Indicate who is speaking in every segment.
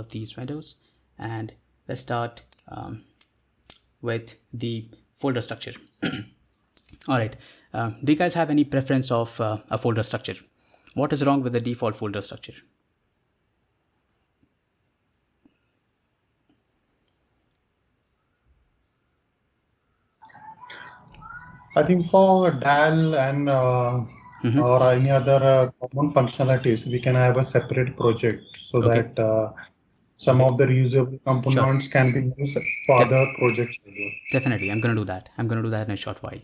Speaker 1: of these windows, and let's start with the folder structure. All right, do you guys have any preference of a folder structure? What is wrong with the default folder structure?
Speaker 2: I think for DAL and or any other common functionalities, we can have a separate project so
Speaker 1: Okay.
Speaker 2: that some of the reusable components can be used for other projects as well.
Speaker 1: Definitely, I'm going to do that. I'm going to do that in a short while.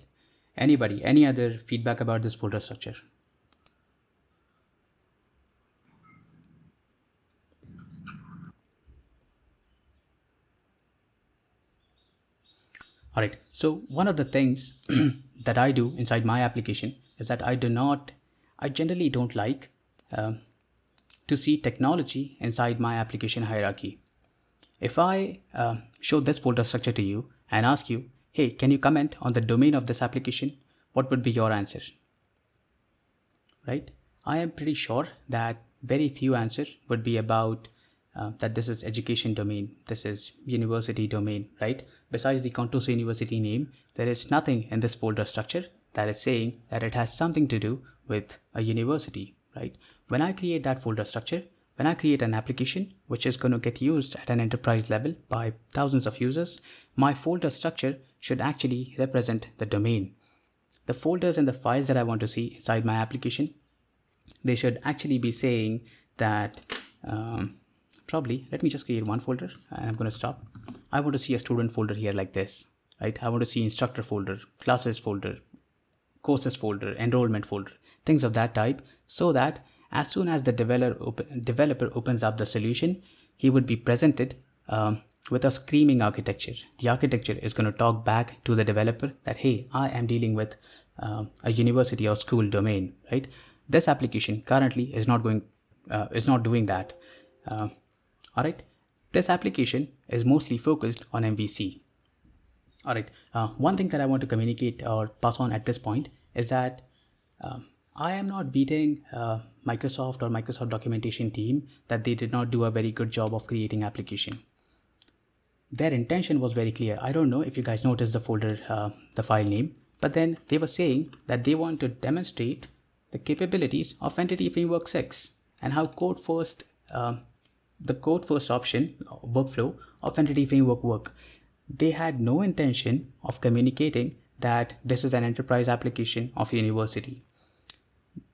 Speaker 1: Anybody, any other feedback about this folder structure? All right, so one of the things that I do inside my application is that I generally don't like to see technology inside my application hierarchy. If I show this folder structure to you and ask you, hey, can you comment on the domain of this application? What would be your answer? Right? I am pretty sure that very few answers would be about that this is education domain, this is university domain, right? Besides the Contoso University name, there is nothing in this folder structure that is saying that it has something to do with a university, right? When I create that folder structure, when I create an application which is going to get used at an enterprise level by thousands of users, my folder structure should actually represent the domain. The folders and the files that I want to see inside my application, they should actually be saying that probably, let me just create one folder and I'm going to stop. I want to see a student folder here like this, right? I want to see instructor folder, classes folder, courses folder, enrollment folder, things of that type, so that as soon as the developer opens up the solution, he would be presented with a screaming architecture. The architecture is going to talk back to the developer that, hey, I am dealing with a university or school domain, right? This application currently is not doing that. All right, this application is mostly focused on MVC. All right, one thing that I want to communicate or pass on at this point is that I am not beating Microsoft or Microsoft documentation team that they did not do a very good job of creating application. Their intention was very clear. I don't know if you guys noticed the folder, the file name, but then they were saying that they want to demonstrate the capabilities of Entity Framework 6 and how the code first option workflow of Entity Framework work. They had no intention of communicating that this is an enterprise application of a university.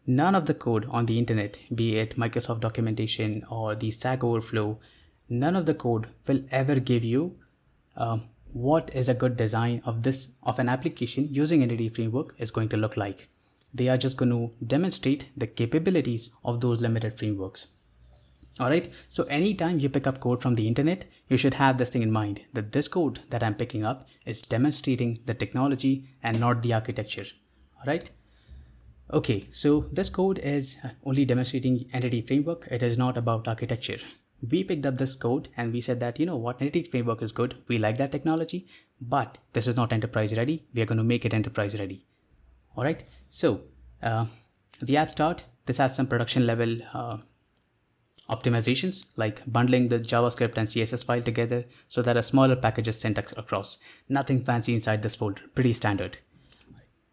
Speaker 1: None of the code on the internet, be it Microsoft documentation or the Stack Overflow, none of the code will ever give you what is a good design of an application using Entity Framework is going to look like. They are just going to demonstrate the capabilities of those limited frameworks. All right, so anytime you pick up code from the internet, you should have this thing in mind, that this code that I'm picking up is demonstrating the technology and not the architecture. All right. Okay, so this code is only demonstrating Entity Framework. It is not about architecture. We picked up this code and we said that, you know what, Entity Framework is good. We like that technology, but this is not enterprise ready. We are going to make it enterprise ready. All right, so the app start, this has some production level optimizations like bundling the JavaScript and CSS file together so that a smaller package is sent across. Nothing fancy inside this folder, pretty standard.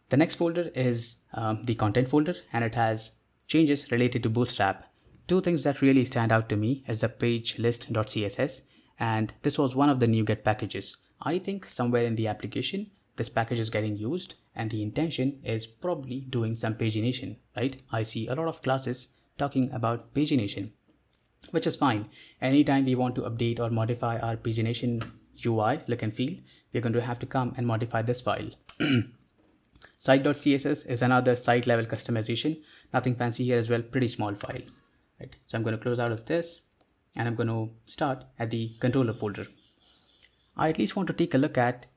Speaker 1: The next folder is the content folder, and it has changes related to Bootstrap. Two things that really stand out to me is the page list.css, and this was one of the NuGet packages. I think somewhere in the application this package is getting used and the intention is probably doing some pagination, right? I see a lot of classes talking about pagination, which is fine. Anytime we want to update or modify our pagination UI look and feel, we're going to have to come and modify this file. Site.css is another site level customization. Nothing fancy here as well, pretty small file. Right. So I'm going to close out of this and I'm going to start at the controller folder. I at least want to take a look at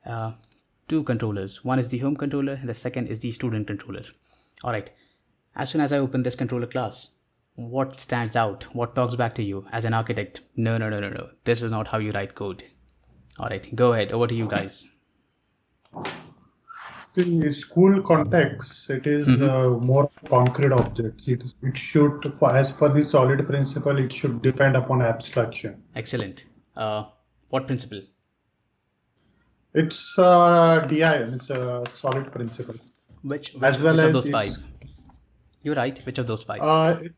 Speaker 1: two controllers. One is the home controller and the second is the student controller. All right. As soon as I open this controller class, what stands out? What talks back to you as an architect? No. This is not how you write code. All right, go ahead. Over to you guys.
Speaker 2: The school context, it is more concrete objects. It should, as per the solid principle, it should depend upon abstraction.
Speaker 1: Excellent. What principle?
Speaker 2: It's DI, it's a solid principle.
Speaker 1: Which
Speaker 2: as well
Speaker 1: of
Speaker 2: as
Speaker 1: those five? You're right. Which of those five?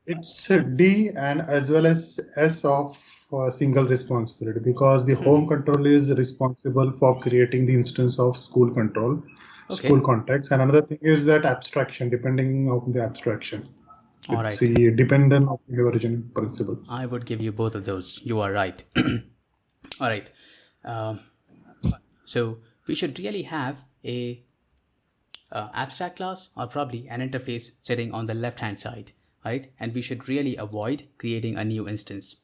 Speaker 2: It's D and as well as S of single responsibility, because the home control is responsible for creating the instance of school control, school context, and another thing is that abstraction, depending on the abstraction.
Speaker 1: All
Speaker 2: it's
Speaker 1: right.
Speaker 2: the dependent of the origin principle.
Speaker 1: I would give you both of those. You are right. All right. So we should really have a abstract class or probably an interface sitting on the left hand side, right? And we should really avoid creating a new instance.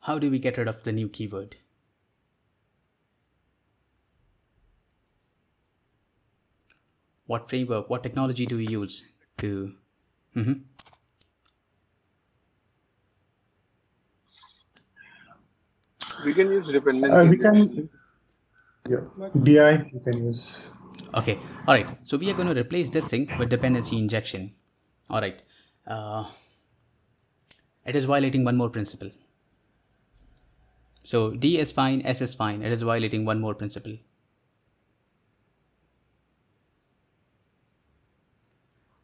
Speaker 1: How do we get rid of the new keyword? What framework, what technology do we use to
Speaker 3: We can use dependency.
Speaker 2: DI you can use.
Speaker 1: Okay, all right. So we are going to replace this thing with dependency injection. All right. It is violating one more principle. So D is fine, S is fine. It is violating one more principle.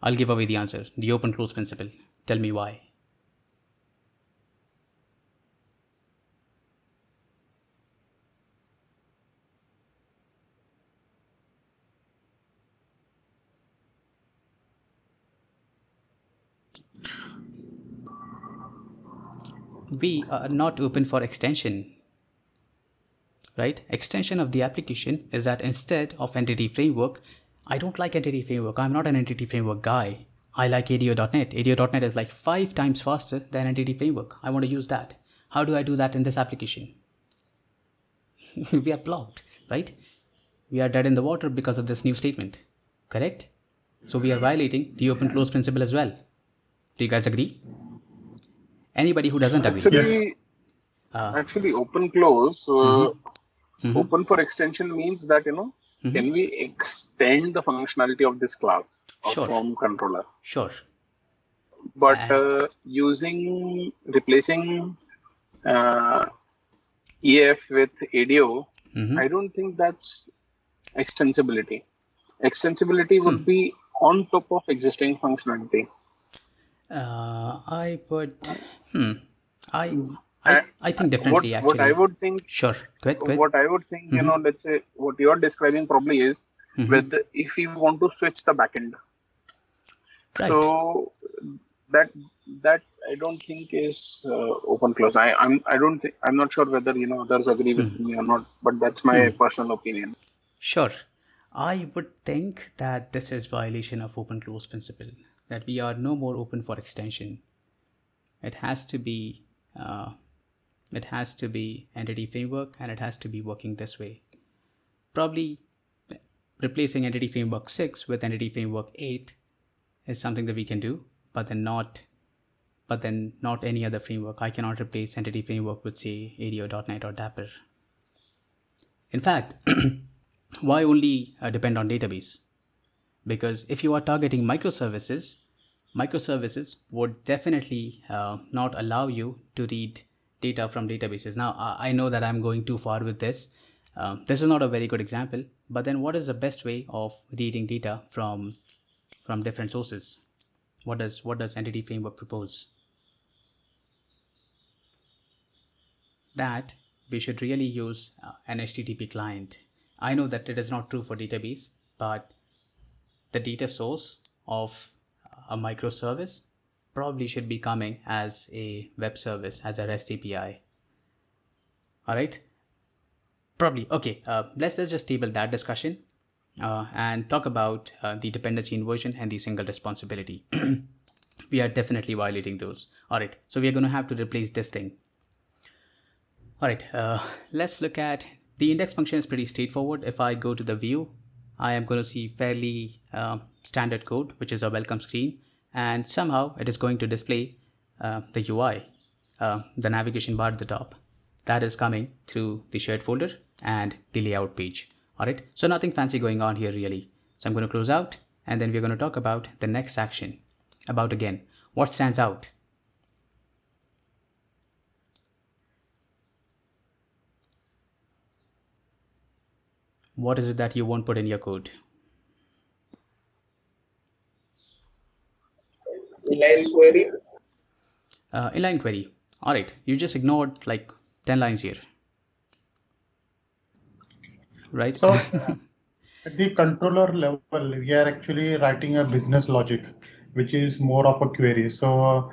Speaker 1: I'll give away the answer. The open close principle. Tell me why. We are not open for extension, right? Extension of the application is that instead of entity framework, I don't like entity framework. I'm not an entity framework guy. I like ADO.NET. ADO.NET is like 5 times faster than entity framework. I want to use that. How do I do that in this application? We are blocked, right? We are dead in the water because of this new statement, correct? So we are violating the open close principle as well. Do you guys agree? Anybody who doesn't agree?
Speaker 3: Actually, open close, open for extension means that, can we extend the functionality of this class of form controller?
Speaker 1: Sure.
Speaker 3: But replacing EF with ADO, I don't think that's extensibility. Extensibility would be on top of existing functionality.
Speaker 1: I would. I think differently. Actually,
Speaker 3: what I would think.
Speaker 1: Sure. Good.
Speaker 3: What I would think, let's say what you're describing probably is with if you want to switch the backend. Right. So that I don't think is open close. I'm not sure whether others agree with me or not, but that's my personal opinion.
Speaker 1: Sure. I would think that this is violation of open close principle, that we are no more open for extension. It has to be entity framework, and it has to be working this way. Probably replacing entity framework 6 with entity framework 8 is something that we can do, but then not any other framework. I cannot replace entity framework with, say, ADO.NET or Dapper. In fact, why only depend on database? Because if you are targeting microservices would definitely not allow you to read data from databases. Now, I know that I'm going too far with this. This is not a very good example, but then what is the best way of reading data from different sources? What does entity framework propose? That we should really use an HTTP client. I know that it is not true for database, but the data source of a microservice probably should be coming as a web service, as a REST API. All right, probably. Okay, let's just table that discussion and talk about the dependency inversion and the single responsibility. We are definitely violating those. All right, so we are going to have to replace this thing. All right, let's look at the index function. Is pretty straightforward. If I go to the view, I am going to see fairly standard code, which is a welcome screen, and somehow it is going to display the UI, the navigation bar at the top. That is coming through the shared folder and the layout page. All right, so nothing fancy going on here really. So I'm going to close out, and then we're going to talk about the next action. About again, what stands out? What is it that you won't put in your code?
Speaker 3: Inline query.
Speaker 1: Inline query. All right, you just ignored like 10 lines here, right?
Speaker 2: So at the controller level, we are actually writing a business logic, which is more of a query. So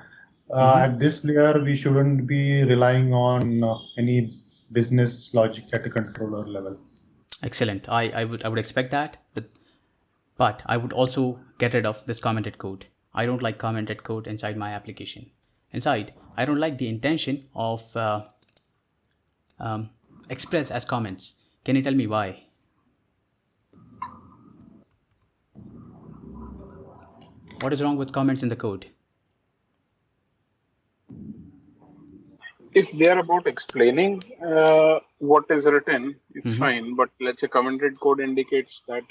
Speaker 2: at this layer, we shouldn't be relying on any business logic at the controller level.
Speaker 1: Excellent. I would expect that, but I would also get rid of this commented code. I don't like commented code inside my application. I don't like the intention of express as comments. Can you tell me why? What is wrong with comments in the code?
Speaker 3: If they are about explaining what is written, it's fine. But let's say commented code indicates that,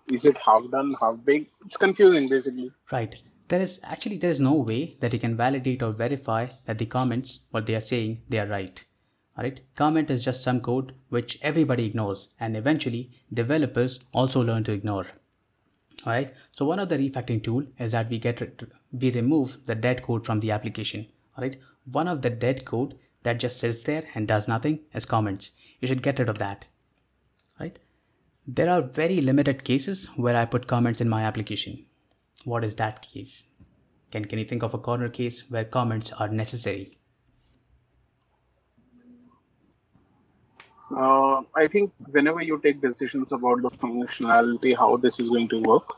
Speaker 3: is it half done, half baked? It's confusing basically.
Speaker 1: Right. There is no way that you can validate or verify that the comments, what they are saying, they are right. All right. Comment is just some code which everybody ignores, and eventually developers also learn to ignore. All right. So one of the refactoring tool is that we remove the dead code from the application. All right. One of the dead code that just sits there and does nothing is comments. You should get rid of that. Right. There are very limited cases where I put comments in my application. What is that case? Can you think of a corner case where comments are necessary?
Speaker 3: I think whenever you take decisions about the functionality, how this is going to work,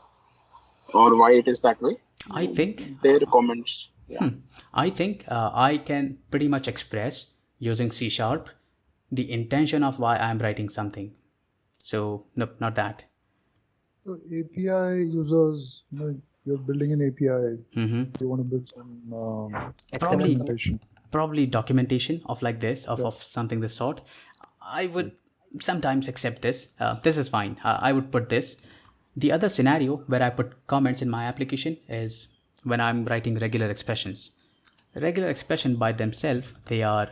Speaker 3: or why it is that way,
Speaker 1: I think
Speaker 3: their comments. Yeah.
Speaker 1: I think I can pretty much express using C# the intention of why I'm writing something. So nope, not that.
Speaker 4: So API users, you're building an API. You want to build some documentation.
Speaker 1: Probably documentation of like this, of something this sort. I would sometimes accept this. This is fine. I would put this. The other scenario where I put comments in my application is when I'm writing regular expressions. Regular expression by themselves, they are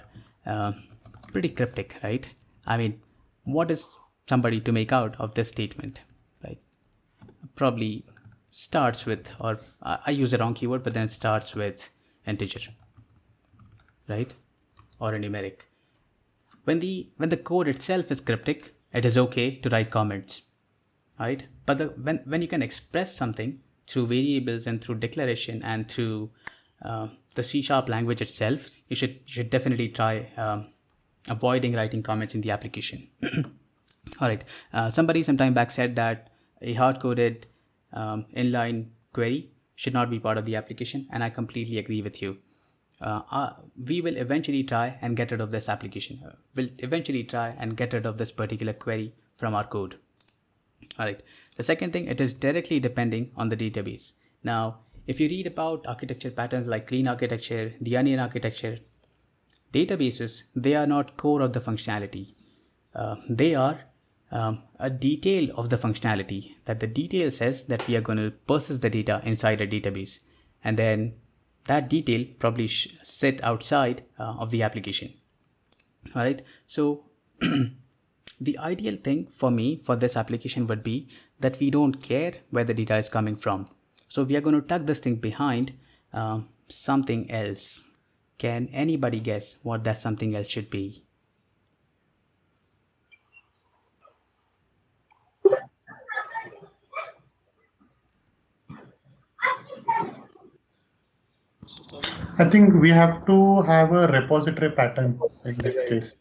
Speaker 1: pretty cryptic, right? I mean, what is somebody to make out of this statement, right? Probably starts with, or I use the wrong keyword, but then starts with integer, right? Or a numeric. When the code itself is cryptic, it is okay to write comments, right? But when you can express something through variables and through declaration and through the C# language itself, you should definitely try avoiding writing comments in the application. All right. Somebody some time back said that a hard-coded inline query should not be part of the application, and I completely agree with you. We will eventually try and get rid of this application. We'll eventually try and get rid of this particular query from our code. All right. The second thing, it is directly depending on the database. Now, if you read about architecture patterns like clean architecture, the onion architecture, databases, they are not core of the functionality. They are a detail of the functionality, that the detail says that we are going to persist the data inside a database, and then that detail probably sit outside of the application. All right. So the ideal thing for me for this application would be that we don't care where the data is coming from. So we are going to tuck this thing behind something else. Can anybody guess what that something else should be?
Speaker 2: I think we have to have a repository pattern in this case.